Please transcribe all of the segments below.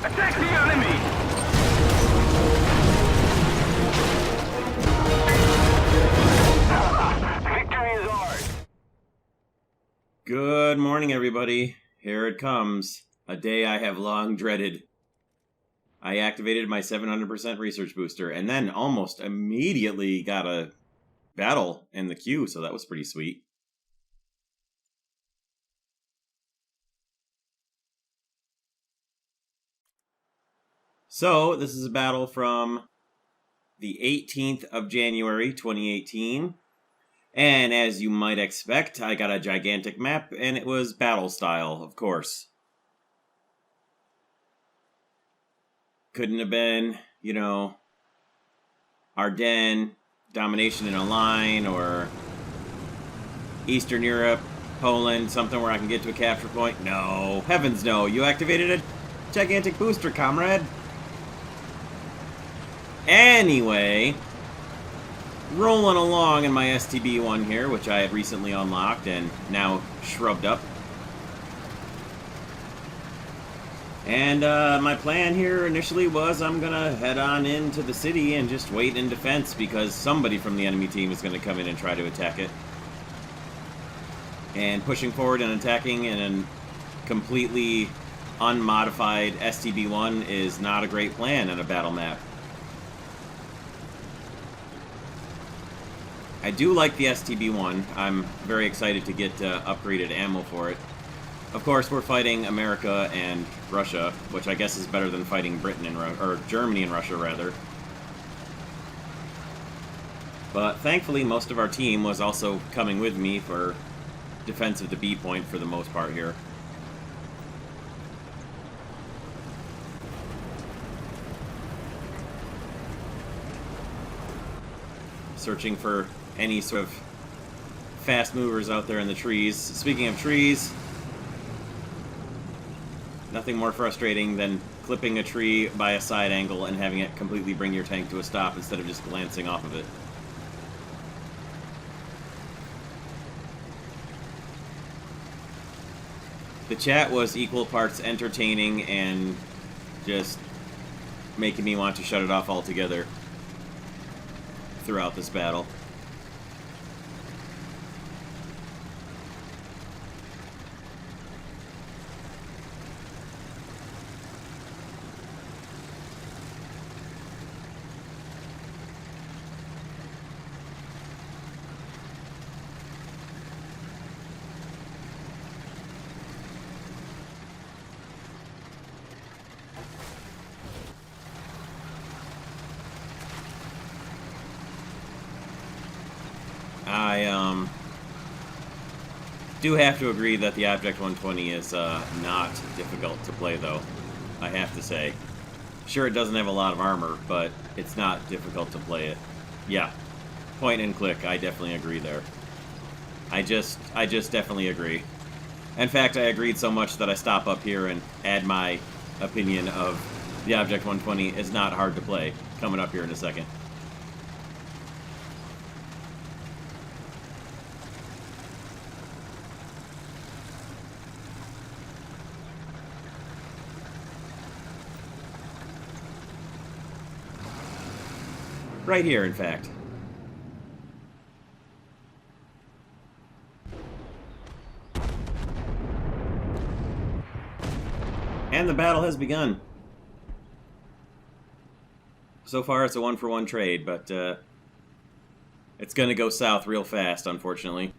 Attack the enemy! Victory is ours! Good morning, everybody. Here it comes. A day I have long dreaded. I activated my 700% research booster and then almost immediately got a battle in the queue, so that was pretty sweet. So, this is a battle from the 18th of January, 2018. And as you might expect, I got a gigantic map, and it was battle style, of course. Couldn't have been, Ardennes, domination in a line, or Eastern Europe, Poland, something where I can get to a capture point. No, heavens no, you activated a gigantic booster, comrade. Anyway, rolling along in my STB-1 here, which I had recently unlocked and now shrubbed up. And my plan here initially was I'm going to head on into the city and just wait in defense because somebody from the enemy team is going to come in and try to attack it. And pushing forward and attacking in a completely unmodified STB-1 is not a great plan in a battle map. I do like the STB-1. I'm very excited to get upgraded ammo for it. Of course, we're fighting America and Russia, which I guess is better than fighting Britain and or Germany and Russia, rather. But thankfully, most of our team was also coming with me for defense of the B point for the most part here. Searching for any sort of fast movers out there in the trees. Speaking of trees, nothing more frustrating than clipping a tree by a side angle and having it completely bring your tank to a stop instead of just glancing off of it. The chat was equal parts entertaining and just making me want to shut it off altogether throughout this battle. I do have to agree that the Object 120 is not difficult to play, though. I have to say. Sure, it doesn't have a lot of armor, but it's not difficult to play it. Yeah, point and click. I definitely agree there. I just definitely agree. In fact, I agreed so much that I stop up here and add my opinion of the Object 120 is not hard to play. Coming up here in a second. Right here, in fact. And the battle has begun. So far, it's a one-for-one trade, but it's going to go south real fast, unfortunately.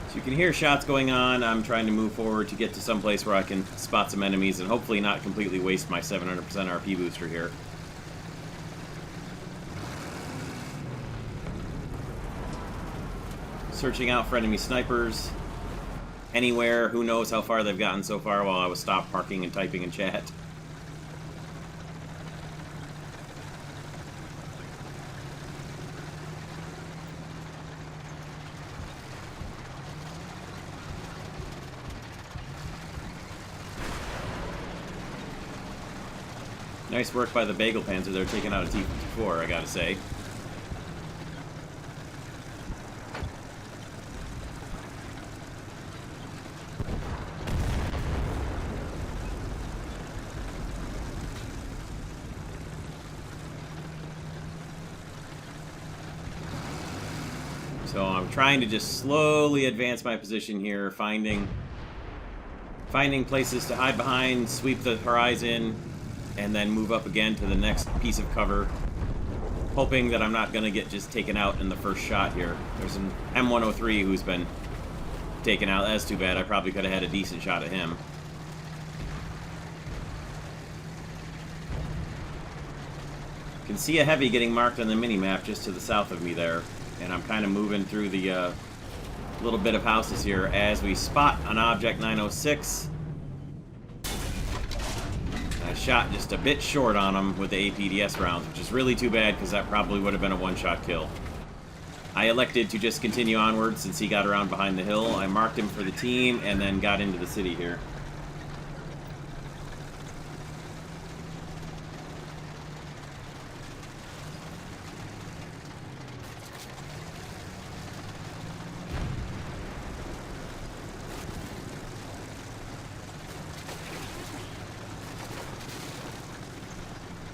So you can hear shots going on. I'm trying to move forward to get to some place where I can spot some enemies and hopefully not completely waste my 700% RP booster here. Searching out for enemy snipers. Anywhere. Who knows how far they've gotten so far while I was stopped parking and typing in chat. Nice work by the Bagel Panzer. They're taking out a T-54, I gotta say. So I'm trying to just slowly advance my position here, finding places to hide behind, sweep the horizon, and then move up again to the next piece of cover, hoping that I'm not going to get just taken out in the first shot here. There's an M103 who's been taken out. That's too bad. I probably could have had a decent shot at him. You can see a heavy getting marked on the mini-map just to the south of me there. And I'm kind of moving through the little bit of houses here as we spot an Object 906. I shot just a bit short on him with the APDS rounds, which is really too bad because that probably would have been a one-shot kill. I elected to just continue onward since he got around behind the hill. I marked him for the team and then got into the city here.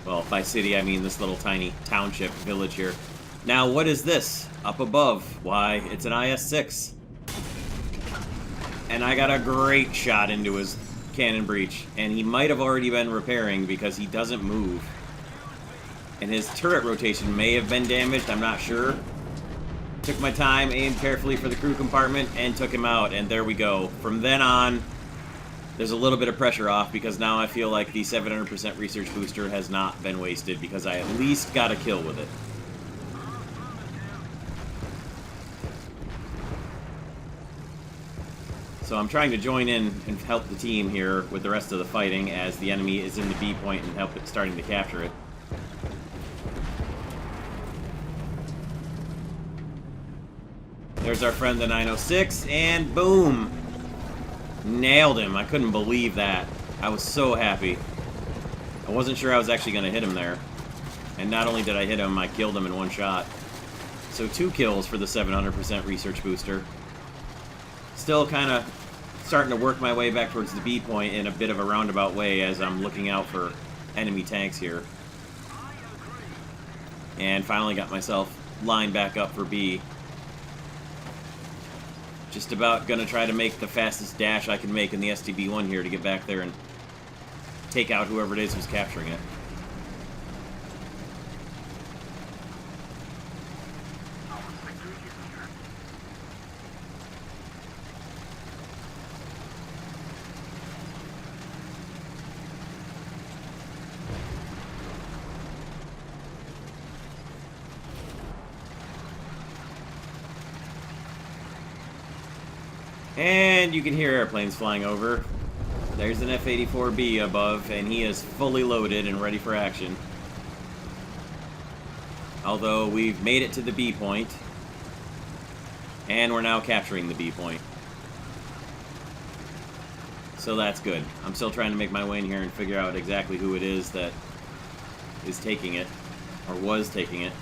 Well, by city, I mean this little tiny township village here. Now, what is this? Up above. Why, it's an IS-6. And I got a great shot into his cannon breech. And he might have already been repairing because he doesn't move. And his turret rotation may have been damaged, I'm not sure. Took my time, aimed carefully for the crew compartment, and took him out. And there we go. From then on, there's a little bit of pressure off because now I feel like the 700% research booster has not been wasted because I at least got a kill with it. So I'm trying to join in and help the team here with the rest of the fighting as the enemy is in the B point and help it starting to capture it. There's our friend the 906 and boom! Nailed him. I couldn't believe that. I was so happy. I wasn't sure I was actually going to hit him there. And not only did I hit him, I killed him in one shot. So 2 kills for the 700% research booster. Still kind of starting to work my way back towards the B point in a bit of a roundabout way as I'm looking out for enemy tanks here. And finally got myself lined back up for B. Just about going to try to make the fastest dash I can make in the STB-1 here to get back there and take out whoever it is who's capturing it. And you can hear airplanes flying over. There's an F-84B above, and he is fully loaded and ready for action. Although we've made it to the B point, and we're now capturing the B point. So that's good. I'm still trying to make my way in here and figure out exactly who it is that is taking it, or was taking it.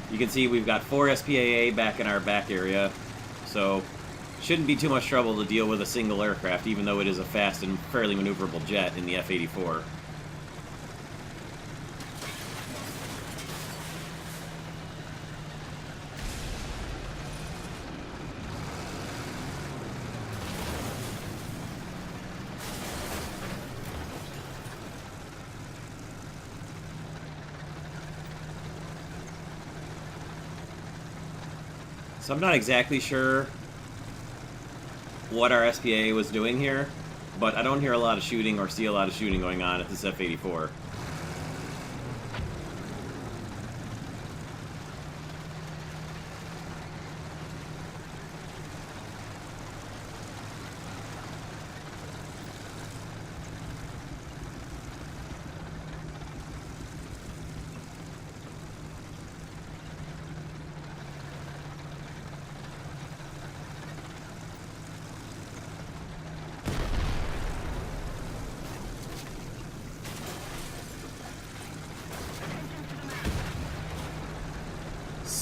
You can see we've got 4 SPAA back in our back area, so shouldn't be too much trouble to deal with a single aircraft, even though it is a fast and fairly maneuverable jet in the F-84. So I'm not exactly sure what our SPA was doing here, but I don't hear a lot of shooting or see a lot of shooting going on at this F-84.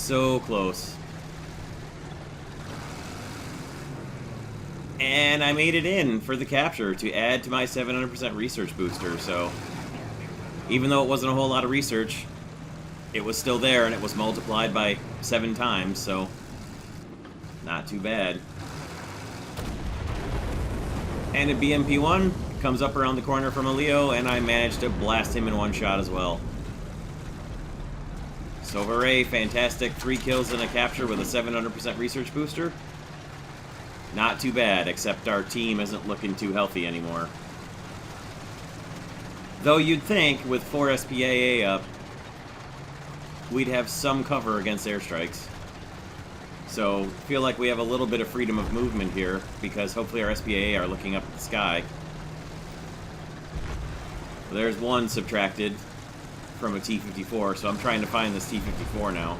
so close. And I made it in for the capture to add to my 700% research booster, so even though it wasn't a whole lot of research, it was still there, and it was multiplied by 7 times, so not too bad. And a BMP-1 comes up around the corner from a Leo, and I managed to blast him in one shot as well. So hooray, fantastic. 3 kills and a capture with a 700% research booster. Not too bad, except our team isn't looking too healthy anymore. Though you'd think, with 4 SPAA up, we'd have some cover against airstrikes. So, feel like we have a little bit of freedom of movement here, because hopefully our SPAA are looking up at the sky. Well, there's 1 subtracted from a T-54, so I'm trying to find this T-54 now.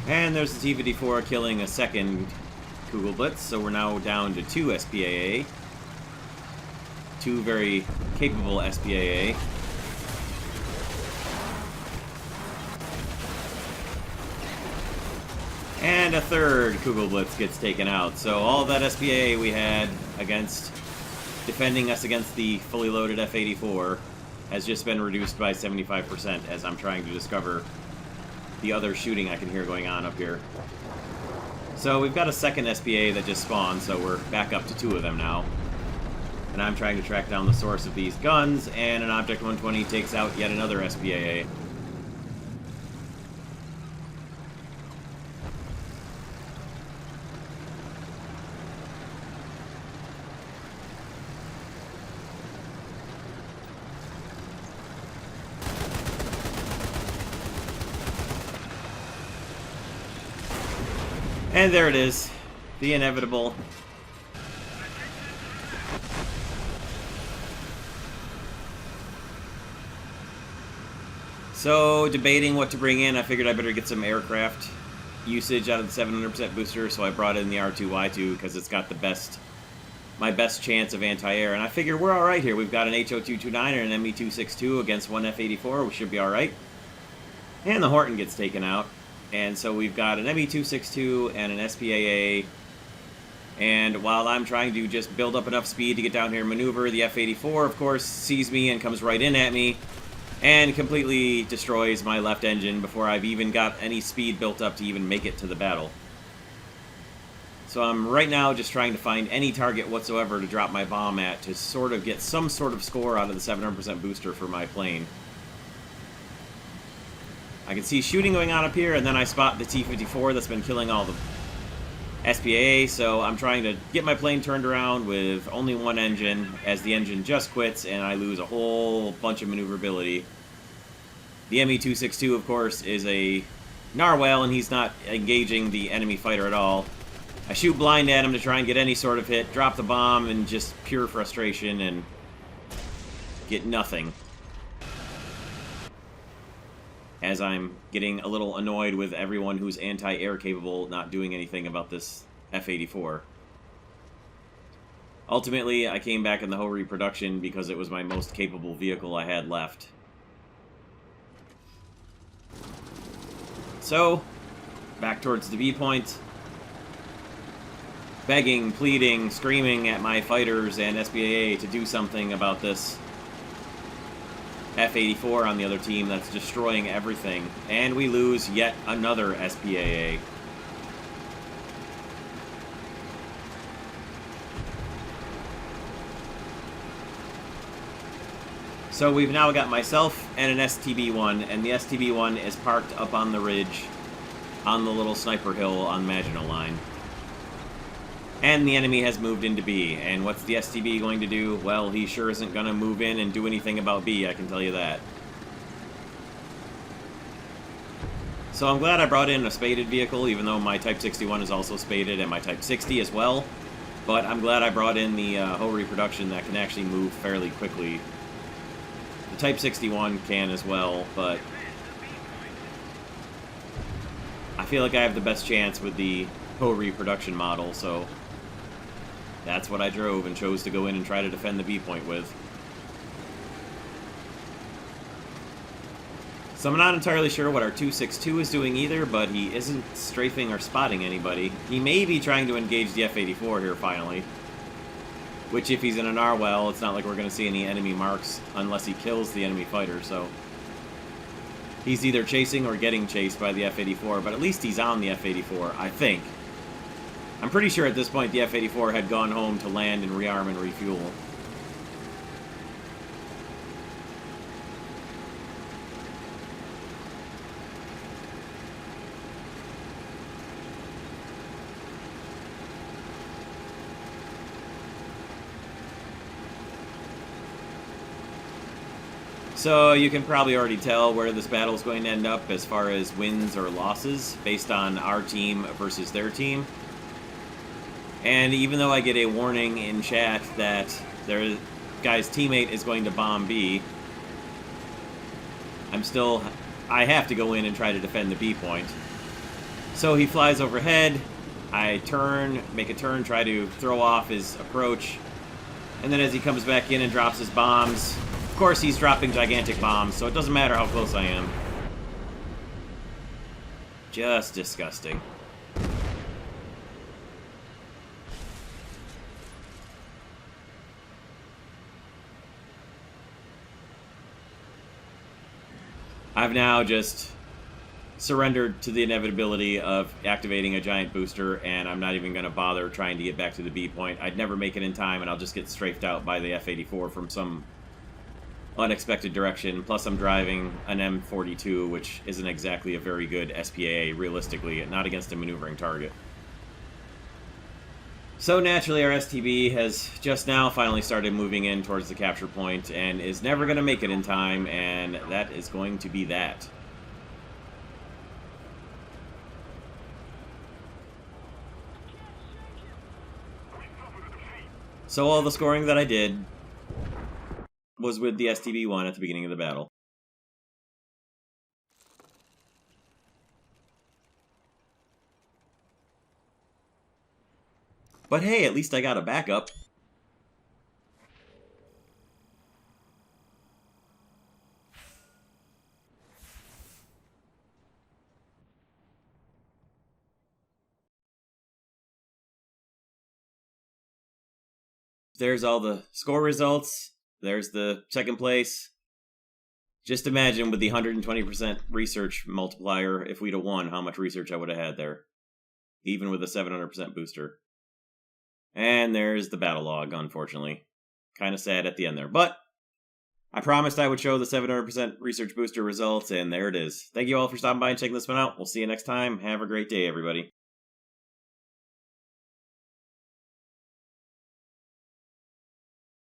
And there's the T-54 killing a second Kugelblitz, so we're now down to 2 SPAA. 2 very capable SPAA. And a third Kugelblitz gets taken out. So all that SPAA we had against defending us against the fully loaded F-84 has just been reduced by 75% as I'm trying to discover the other shooting I can hear going on up here. So we've got a second SPA that just spawned, so we're back up to 2 of them now. And I'm trying to track down the source of these guns, and an Object 120 takes out yet another SPAA. And there it is, the inevitable. So, debating what to bring in, I figured I better get some aircraft usage out of the 700% booster, so I brought in the R2Y2 because it's got my best chance of anti-air. And I figured we're alright here. We've got an HO-229 and an ME-262 against 1 F-84. We should be alright. And the Horton gets taken out. And so we've got an ME-262 and an SPAA, and while I'm trying to just build up enough speed to get down here and maneuver, the F-84, of course, sees me and comes right in at me, and completely destroys my left engine before I've even got any speed built up to even make it to the battle. So I'm right now just trying to find any target whatsoever to drop my bomb at to sort of get some sort of score out of the 700% booster for my plane. I can see shooting going on up here, and then I spot the T-54 that's been killing all the SPAA, so I'm trying to get my plane turned around with only 1 engine, as the engine just quits, and I lose a whole bunch of maneuverability. The ME-262, of course, is a narwhal, and he's not engaging the enemy fighter at all. I shoot blind at him to try and get any sort of hit, drop the bomb, and just pure frustration, and get nothing. As I'm getting a little annoyed with everyone who's anti-air capable not doing anything about this F-84. Ultimately, I came back in the Ho-Ri production because it was my most capable vehicle I had left. So, back towards the B point. Begging, pleading, screaming at my fighters and SPAA to do something about this F-84 on the other team that's destroying everything. And we lose yet another SPAA. So we've now got myself and an STB-1, and the STB-1 is parked up on the ridge on the little sniper hill on Maginot Line. And the enemy has moved into B. And what's the STB going to do? Well, he sure isn't going to move in and do anything about B, I can tell you that. So I'm glad I brought in a spaded vehicle, even though my Type 61 is also spaded, and my Type 60 as well. But I'm glad I brought in the hoe reproduction that can actually move fairly quickly. The Type 61 can as well, but I feel like I have the best chance with the hoe reproduction model, so that's what I drove and chose to go in and try to defend the B point with. So I'm not entirely sure what our 262 is doing either, but he isn't strafing or spotting anybody. He may be trying to engage the F-84 here finally. Which, if he's in an R-well, it's not like we're going to see any enemy marks unless he kills the enemy fighter, so he's either chasing or getting chased by the F-84, but at least he's on the F-84, I think. I'm pretty sure at this point the F-84 had gone home to land and rearm and refuel. So you can probably already tell where this battle is going to end up as far as wins or losses based on our team versus their team. And even though I get a warning in chat that their guy's teammate is going to bomb B, I have to go in and try to defend the B point. So he flies overhead, I turn, make a turn, try to throw off his approach, and then as he comes back in and drops his bombs, of course he's dropping gigantic bombs, so it doesn't matter how close I am. Just disgusting. I've now just surrendered to the inevitability of activating a giant booster, and I'm not even going to bother trying to get back to the B point. I'd never make it in time, and I'll just get strafed out by the F-84 from some unexpected direction. Plus, I'm driving an M42, which isn't exactly a very good SPAA, realistically, not against a maneuvering target. So naturally, our STB has just now finally started moving in towards the capture point and is never going to make it in time, and that is going to be that. So all the scoring that I did was with the STB-1 at the beginning of the battle. But hey, at least I got a backup. There's all the score results. There's the second place. Just imagine with the 120% research multiplier, if we'd have won, how much research I would have had there. Even with a 700% booster. And there's the battle log, unfortunately. Kind of sad at the end there. But I promised I would show the 700% research booster results, and there it is. Thank you all for stopping by and checking this one out. We'll see you next time. Have a great day, everybody.